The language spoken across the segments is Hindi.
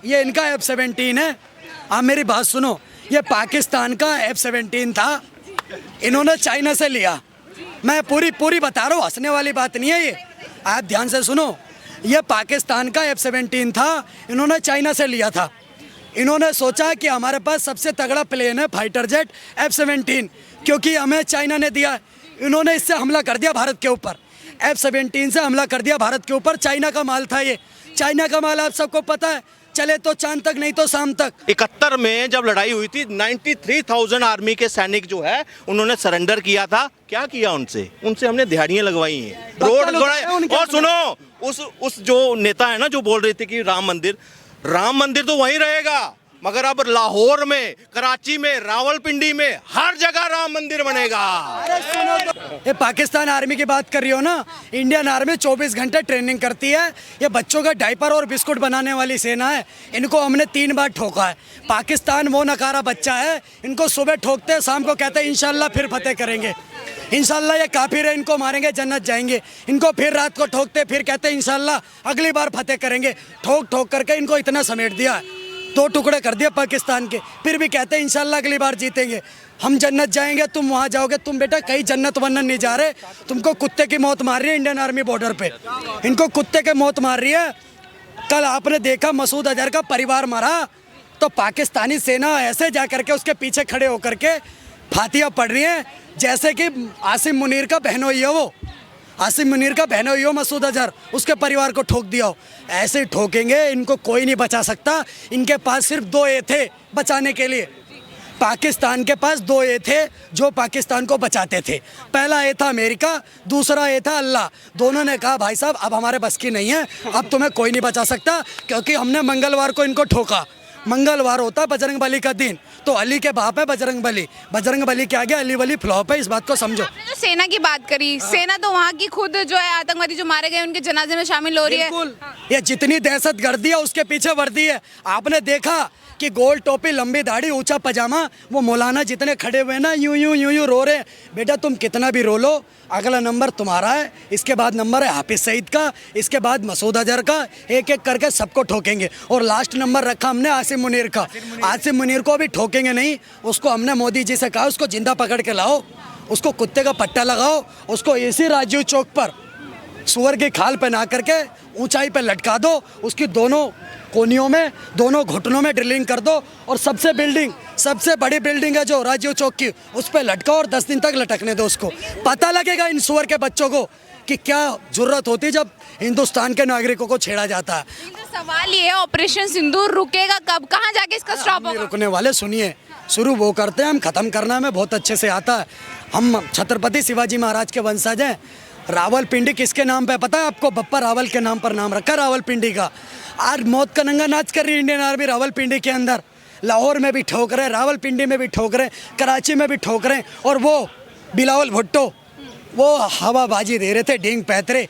ये इनका F-17 है। आप मेरी बात सुनो, ये पाकिस्तान का F-17 था, इन्होंने चाइना से लिया। मैं पूरी बता रहा हूँ, हंसने वाली बात नहीं है ये, आप ध्यान से सुनो। ये पाकिस्तान का F-17 था, इन्होंने चाइना से लिया था। इन्होंने सोचा कि हमारे पास सबसे तगड़ा प्लेन है फाइटर जेट F-17, क्योंकि हमें चाइना ने दिया। इन्होंने इससे हमला कर दिया भारत के ऊपर, F-17 से हमला कर दिया भारत के ऊपर। चाइना का माल था ये, चाइना का माल आप सबको पता है, चले तो चांद तक नहीं तो शाम तक। 71 में जब लड़ाई हुई थी 93,000 आर्मी के सैनिक जो है उन्होंने सरेंडर किया था। क्या किया उनसे हमने दिहाड़ियां लगवाई हैं, रोड बनाए। और सुनो, उस जो नेता है ना जो बोल रहे थे कि राम मंदिर तो वहीं रहेगा, मगर अब लाहौर में, कराची में, रावलपिंडी में हर जगह राम मंदिर बनेगा। ये पाकिस्तान आर्मी की बात कर रही हो ना, इंडियन आर्मी 24 घंटे ट्रेनिंग करती है। ये बच्चों का डायपर और बिस्कुट बनाने वाली सेना है। इनको हमने 3 बार ठोका है। पाकिस्तान वो नकारा बच्चा है, इनको सुबह ठोकते हैं, शाम को कहते हैं इंशाल्लाह फिर फतेह करेंगे, इंशाल्लाह ये काफिर है, इनको मारेंगे जन्नत जाएंगे। इनको फिर रात को ठोकते, फिर कहते हैं इंशाल्लाह अगली बार फतेह करेंगे। ठोक करके इनको इतना समेट दिया है, 2 टुकड़े कर दिए पाकिस्तान के, फिर भी कहते हैं इंशाल्लाह अगली बार जीतेंगे, हम जन्नत जाएंगे, तुम वहाँ जाओगे। तुम बेटा कहीं जन्नत वन्नत नहीं जा रहे, तुमको कुत्ते की मौत मार रही है इंडियन आर्मी बॉर्डर पे, इनको कुत्ते की मौत मार रही है। कल आपने देखा मसूद अजहर का परिवार मरा, तो पाकिस्तानी सेना ऐसे जा करके उसके पीछे खड़े होकर के फातियाँ पढ़ रही हैं जैसे कि आसिम मुनीर का बहनोई है। वो आसिम मुनीर का बहनोई हो मसूद अजहर, उसके परिवार को ठोक दिया हो। ऐसे ठोकेंगे, इनको कोई नहीं बचा सकता। इनके पास सिर्फ 2 ए थे बचाने के लिए। पाकिस्तान के पास 2 ए थे जो पाकिस्तान को बचाते थे। पहला ए था अमेरिका, दूसरा ए था अल्लाह। दोनों ने कहा भाई साहब अब हमारे बस की नहीं है, अब तुम्हें कोई नहीं बचा सकता, क्योंकि हमने मंगलवार को इनको ठोका। मंगलवार होता है बजरंग बली का दिन, तो अली के बाप है बजरंग बली के आगे अली वली फ्लॉप है, इस बात को समझो। आपने जो सेना की बात करी, सेना तो वहाँ की खुद जो है आतंकवादी जो मारे गए उनके जनाजे में शामिल हो रही है। बिल्कुल, ये जितनी दहशतगर्दी है उसके पीछे वर्दी है। आपने देखा कि गोल टोपी, लंबी दाढ़ी, ऊंचा पजामा, वो मौलाना जितने खड़े हुए ना यूं रो रहे हैं। बेटा तुम कितना भी रो लो, अगला नंबर तुम्हारा है, इसके बाद नंबर है हाफिज सईद का, इसके बाद मसूद अजहर का, एक एक करके सबको ठोकेंगे। और लास्ट नंबर रखा हमने आसिम मुनीर का। आसिम मुनीर को भी ठोकेंगे नहीं, उसको हमने मोदी जी से कहा उसको जिंदा पकड़ के लाओ, उसको कुत्ते का पट्टा लगाओ, उसको इसी राजीव चौक पर सुअर की खाल पहना करके ऊंचाई पे लटका दो, उसकी दोनों कोनियों में, दोनों घुटनों में ड्रिलिंग कर दो, और सबसे बड़ी बिल्डिंग है जो राजीव चौक की, उस पर लटकाओ और 10 दिन तक लटकने दो। उसको पता लगेगा इन सुअर के बच्चों को कि क्या जरूरत होती है जब हिंदुस्तान के नागरिकों को छेड़ा जाता है। सवाल ये है, ऑपरेशन सिंदूर रुकेगा कब, कहाँ जाके इसका स्टॉप होगा? रुकने वाले, सुनिए, शुरू वो करते हैं, हम खत्म करना हमें बहुत अच्छे से आता है। हम छत्रपति शिवाजी महाराज के वंशज हैं। रावलपिंडी किसके नाम पे पता है आपको? बप्पा रावल के नाम पर नाम रखा रावलपिंडी का। आज मौत का नंगा नाच कर रही है इंडियन आर्मी रावलपिंडी के अंदर। लाहौर में भी ठोक रहे, रावलपिंडी में भी ठोक रहे, कराची में भी ठोक रहे। और वो बिलावल भुट्टो वो हवाबाजी दे रहे थे, डींग पैतरे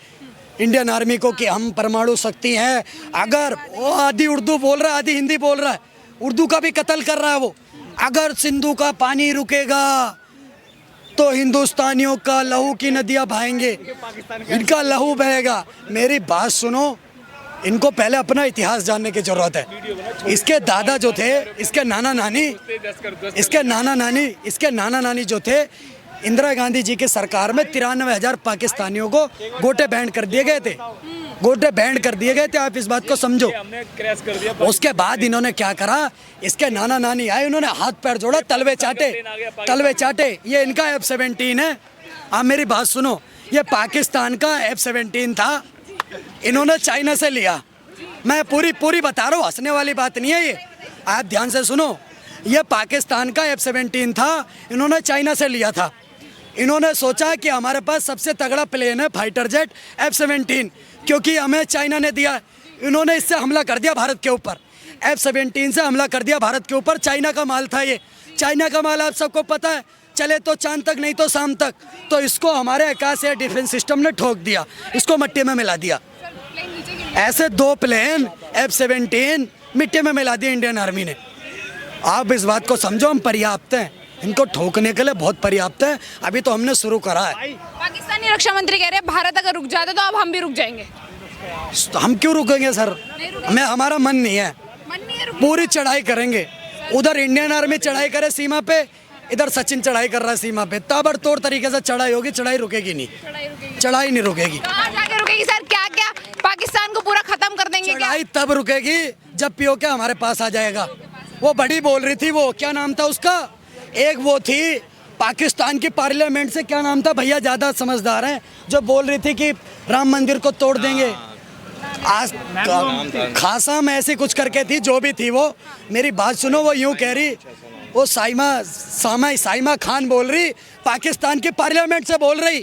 इंडियन आर्मी को कि हम परमाणु शक्ति हैं। अगर वो आधी उर्दू बोल रहा है, आधी हिंदी बोल रहा है, उर्दू का भी कत्ल कर रहा है वो। अगर सिंधु का पानी रुकेगा तो हिंदुस्तानियों का लहू की नदियां बहेंगे, इनका लहू बहेगा। मेरी बात सुनो, इनको पहले अपना इतिहास जानने की जरूरत है। इसके दादा जो थे, इसके नाना नानी जो थे, इंदिरा गांधी जी की सरकार में 93,000 पाकिस्तानियों को गोटे बैंड कर दिए गए थे, आप इस बात को समझो। उसके बाद इन्होंने क्या करा, इसके नाना नानी आए, उन्होंने हाथ पैर जोड़ा, तलवे चाटे। ये इनका F-17 है। आप मेरी बात सुनो, ये पाकिस्तान का F-17 था, इन्होंने चाइना से लिया। मैं पूरी बता रहा हूँ, हंसने वाली बात नहीं है ये, आप ध्यान से सुनो। ये पाकिस्तान का F-17 था, इन्होंने चाइना से लिया था। इन्होंने सोचा कि हमारे पास सबसे तगड़ा प्लेन है फाइटर जेट F-17, क्योंकि हमें चाइना ने दिया। इन्होंने इससे हमला कर दिया भारत के ऊपर, F-17 से हमला कर दिया भारत के ऊपर। चाइना का माल था ये, चाइना का माल आप सबको पता है, चले तो चांद तक नहीं तो शाम तक। तो इसको हमारे आकाश एयर डिफेंस सिस्टम ने ठोक दिया, इसको मिट्टी में मिला दिया। ऐसे 2 प्लेन F-17 मिट्टी में मिला दिया इंडियन आर्मी ने। आप इस बात को समझो, हम पर्याप्त हैं, इनको ठोकने के लिए बहुत पर्याप्त है। अभी तो हमने शुरू करा है। पाकिस्तानी रक्षा मंत्री कह रहे हैं भारत अगर रुक जाता तो अब हम भी रुक जाएंगे। हम क्यों रुकेंगे सर? हमारा मन नहीं है। पूरी चढ़ाई करेंगे। उधर इंडियन आर्मी चढ़ाई करे सीमा पे, इधर सचिन चढ़ाई कर रहा है सीमा पे। ताबड़तोड़ तरीके से चढ़ाई होगी, चढ़ाई रुकेगी नहीं, चढ़ाई नहीं रुकेगी। कहाँ जाके रुकेगी सर? क्या क्या पाकिस्तान को पूरा खत्म कर देंगे क्या? चढ़ाई तब रुकेगी जब पीओके हमारे पास आ जाएगा। वो बड़ी बोल रही थी, वो क्या नाम था उसका, एक वो थी पाकिस्तान की पार्लियामेंट से, क्या नाम था भैया, ज़्यादा समझदार हैं, जो बोल रही थी कि राम मंदिर को तोड़ देंगे। आज खासा में ऐसी कुछ करके थी, जो भी थी वो, मेरी बात सुनो, वो यूं कह रही, वो साइमा खान बोल रही, पाकिस्तान की पार्लियामेंट से बोल रही,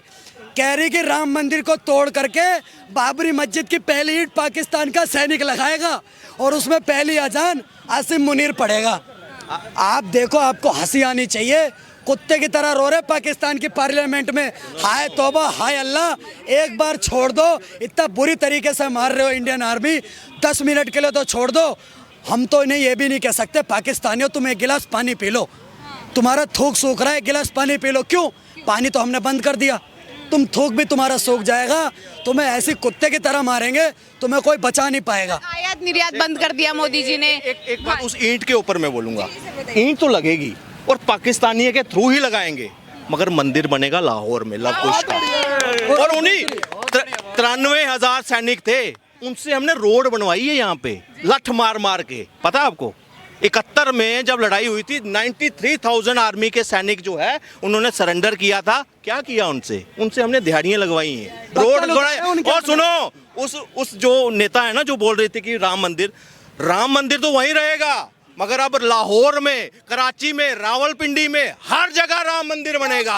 कह रही कि राम मंदिर को तोड़ करके बाबरी मस्जिद की पहली ईंट पाकिस्तान का सैनिक लगाएगा और उसमें पहली अजान आसिम मुनीर पढ़ेगा। आप देखो, आपको हंसी आनी चाहिए, कुत्ते की तरह रो रहे पाकिस्तान की पार्लियामेंट में। हाय तौबा, हाय अल्लाह, एक बार छोड़ दो, इतना बुरी तरीके से मार रहे हो इंडियन आर्मी, 10 मिनट के लिए तो छोड़ दो। हम तो इन्हें ये भी नहीं कह सकते पाकिस्तानियों तुम एक गिलास पानी पी लो, तुम्हारा थूक सूख रहा है, एक गिलास पानी पी लो। क्यों? पानी तो हमने बंद कर दिया, तुम थूक भी तुम्हारा सूख जाएगा, तुम्हें ऐसी कुत्ते की तरह मारेंगे, तुम्हें कोई बचा नहीं पाएगा। आयात निर्यात बंद कर दिया मोदी जी ने। एक बात उस ईंट के ऊपर मैं बोलूंगा, ईंट तो लगेगी और पाकिस्तानी के थ्रू ही लगाएंगे, मगर मंदिर बनेगा लाहौर में लव कुश का। और उन्हीं 93,000 सैनिक थे, उनसे हमने रोड बनवाई है यहाँ पे लठ मार मार के। पता है आपको, 71 में जब लड़ाई हुई थी, 93,000 आर्मी के सैनिक जो है उन्होंने सरेंडर किया था। क्या किया उनसे हमने दिहाड़ियां लगवाई हैं, रोड बनाए। और सुनो, उस जो नेता है ना, जो बोल रहे थे कि राम मंदिर तो वहीं रहेगा, मगर अब लाहौर में, कराची में, रावलपिंडी में, हर जगह राम मंदिर बनेगा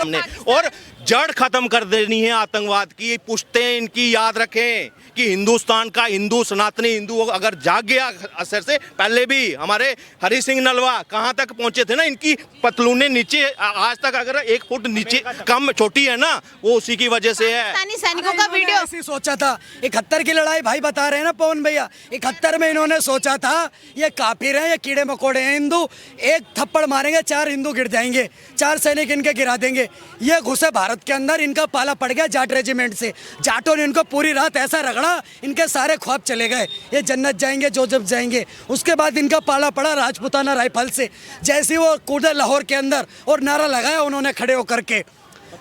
हमने। और जड़ खत्म कर देनी है आतंकवाद की। पुश्तें इनकी याद रखें कि हिंदुस्तान का हिंदू, सनातनी हिंदू अगर जाग गया असर से, पहले भी हमारे हरि सिंह नलवा कहाँ तक पहुंचे थे ना, इनकी पतलूने नीचे आज तक अगर 1 फुट नीचे कम छोटी है ना, वो उसी की वजह से है। पाकिस्तानी सैनिकों का वीडियो ऐसी सोचा था, 71 की लड़ाई भाई बता रहे हैं ना पवन भैया, 71 में इन्होंने सोचा था ये काफिर हैं, ये कीड़े मकोड़े हैं हिंदू, एक थप्पड़ मारेंगे 4 हिंदू गिर जाएंगे, 4 सैनिक इनके गिरा देंगे। ये घुसे भारत के अंदर, इनका पाला पड़ गया जाट रेजिमेंट से, जाटों ने इनको पूरी रात ऐसा रगड़ा, इनके सारे ख्वाब चले गए, ये जन्नत जाएंगे, जोजब जाएंगे। उसके बाद इनका पाला पड़ा राजपूताना राइफल से, जैसे वो कूदे लाहौर के अंदर और नारा लगाया उन्होंने खड़े होकर के,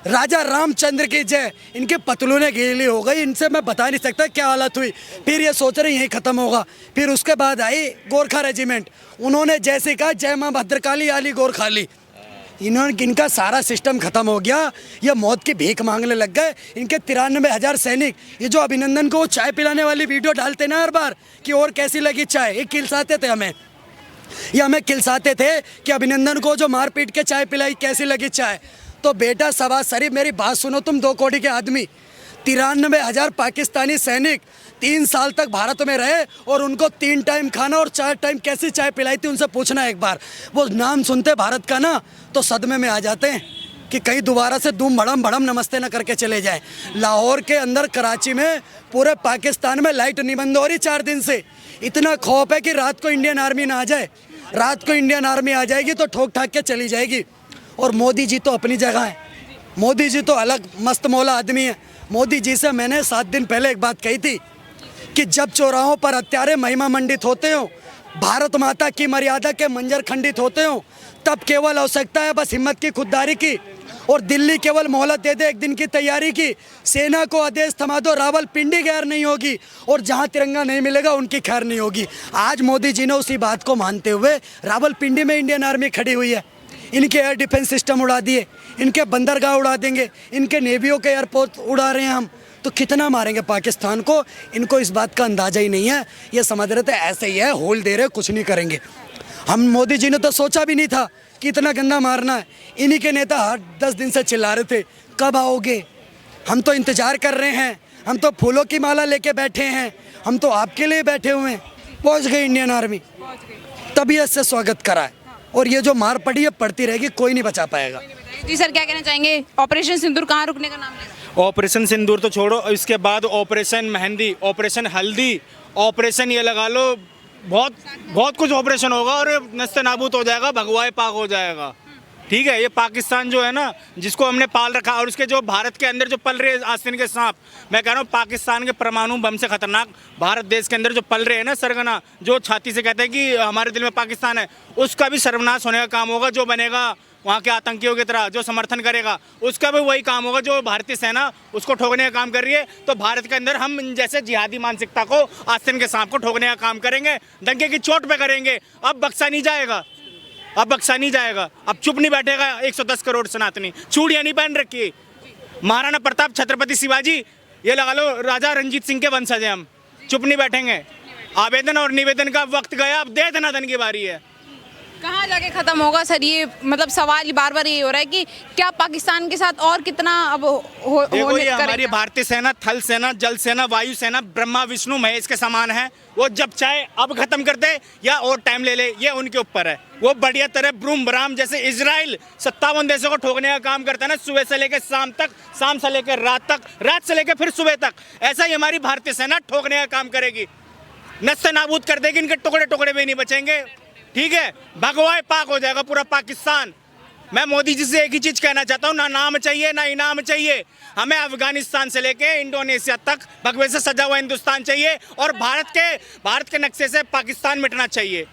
राजा रामचंद्र की जय। इनके पतलूने गीली हो गई, इनसे मैं बता नहीं सकता क्या हालत हुई। फिर ये सोच रहे यहीं ख़त्म होगा। फिर उसके बाद आई गोरखा रेजिमेंट, उन्होंने जैसे कहा जय माँ भद्रकाली आली गोरखाली, इनका सारा सिस्टम खत्म हो गया। ये मौत की भीख मांगने लग गए। इनके 93,000 सैनिक, ये जो अभिनंदन को वो चाय पिलाने वाली वीडियो डालते ना हर बार कि और कैसी लगी चाय, ये किलसाते थे हमें, ये हमें किलसाते थे कि अभिनंदन को जो मार पीट के चाय पिलाई कैसी लगी चाय। तो बेटा सवाज शरीफ, मेरी बात सुनो, तुम 2 कोटी के आदमी, 93,000 पाकिस्तानी सैनिक 3 साल तक भारत में रहे और उनको 3 टाइम खाना और 4 टाइम कैसी चाय पिलाई थी, उनसे पूछना एक बार। वो नाम सुनते भारत का ना तो सदमे में आ जाते हैं कि कहीं दोबारा से धूम भड़म नमस्ते ना करके चले जाएं। लाहौर के अंदर, कराची में, पूरे पाकिस्तान में लाइट नहीं बंद हो रही 4 दिन से। इतना खौफ है कि रात को इंडियन आर्मी ना आ जाए, रात को इंडियन आर्मी आ जाएगी तो ठोक ठाक के चली जाएगी। और मोदी जी तो अपनी जगह है, मोदी जी तो अलग मस्त मौला आदमी है। मोदी जी से मैंने 7 दिन पहले एक बात कही थी कि जब चौराहों पर हत्यारे महिमा मंडित होते हो, भारत माता की मर्यादा के मंजर खंडित होते हो, तब केवल आवश्यकता है बस हिम्मत की, खुददारी की। और दिल्ली केवल मोहलत दे दे 1 दिन की तैयारी की, सेना को आदेश थमा दो, रावलपिंडी गैर नहीं होगी और जहां तिरंगा नहीं मिलेगा उनकी खैर नहीं होगी। आज मोदी जी ने उसी बात को मानते हुए रावलपिंडी में इंडियन आर्मी खड़ी हुई है। इनके एयर डिफेंस सिस्टम उड़ा दिए, इनके बंदरगाह उड़ा देंगे, इनके नेवियों के एयरपोर्ट उड़ा रहे हैं हम, तो कितना मारेंगे पाकिस्तान को। इनको इस बात का अंदाजा ही नहीं है, ये समझ रहे थे ऐसे ही है, होल दे रहे, कुछ नहीं करेंगे। हम मोदी जी ने तो सोचा भी नहीं था कि इतना गंदा मारना है। इन्हीं के नेता हर 10 दिन से चिल्ला रहे थे कब आओगे, हम तो इंतजार कर रहे हैं, हम तो फूलों की माला लेके बैठे हैं, हम तो आपके लिए बैठे हुए हैं। पहुंच गई इंडियन आर्मी, तबीयत से स्वागत करा है। और ये जो मार पड़ी है पड़ती रहेगी, कोई नहीं बचा पाएगा। जी सर, क्या कहना चाहेंगे? ऑपरेशन सिंदूर कहाँ रुकने का नाम लेगा? ऑपरेशन सिंदूर तो छोड़ो, इसके बाद ऑपरेशन मेहंदी, ऑपरेशन हल्दी, ऑपरेशन ये लगा लो, बहुत कुछ ऑपरेशन होगा और नस्ते नाबूद हो जाएगा, भगवाए पाक हो जाएगा। ठीक है, ये पाकिस्तान जो है ना, जिसको हमने पाल रखा, और उसके जो भारत के अंदर जो पल रहे आस्तीन के सांप, मैं कह रहा हूँ पाकिस्तान के परमाणु बम से खतरनाक भारत देश के अंदर जो पल रहे हैं ना सरगना, जो छाती से कहते हैं कि हमारे दिल में पाकिस्तान है, उसका भी सर्वनाश होने का काम होगा। जो बनेगा वहाँ के आतंकियों की तरह, जो समर्थन करेगा, उसका भी वही काम होगा। जो भारतीय सेना उसको ठोकने का काम कर रही है, तो भारत के अंदर हम इन जैसे जिहादी मानसिकता को, आस्तीन के सांप को ठोकने का काम करेंगे, डंके की चोट पे करेंगे। अब बख्शा नहीं जाएगा, अब बख्शा नहीं जाएगा। अब चुप नहीं बैठेगा 110 करोड़ सनातनी। चूड़ियाँ नहीं पहन रखी। महाराणा प्रताप, छत्रपति शिवाजी, ये लगा लो राजा रंजीत सिंह के वंशज हैं हम। चुप नहीं बैठेंगे। आवेदन और निवेदन का वक्त गया, अब दे दनादन की बारी है। कहाँ जाके खत्म होगा सर ये, मतलब सवाल बार बार ये हो रहा है कि क्या पाकिस्तान के साथ और कितना अब देखो, होने ये हमारी करेगा? भारतीय सेना, थल सेना, जल सेना, वायु सेना ब्रह्मा विष्णु महेश के समान है। वो जब चाहे अब खत्म कर दे या और टाइम ले ले, ये उनके ऊपर है। वो बढ़िया तरह ब्रूम बराम जैसे इजराइल 57 देशों को ठोकने का काम करता है ना, सुबह से लेकर शाम तक, शाम से लेकर रात तक, रात से लेकर फिर सुबह तक। ऐसा ही हमारी भारतीय सेना ठोकने का काम करेगी, नस्ते नाबूद कर देगी, इनके टुकड़े टुकड़े भी नहीं बचेंगे। ठीक है, भगवाए पाक हो जाएगा पूरा पाकिस्तान। मैं मोदी जी से एक ही चीज कहना चाहता हूँ, ना नाम चाहिए ना इनाम चाहिए, हमें अफगानिस्तान से लेके इंडोनेशिया तक भगवे से सजा हुआ हिंदुस्तान चाहिए, और भारत के नक्शे से पाकिस्तान मिटना चाहिए।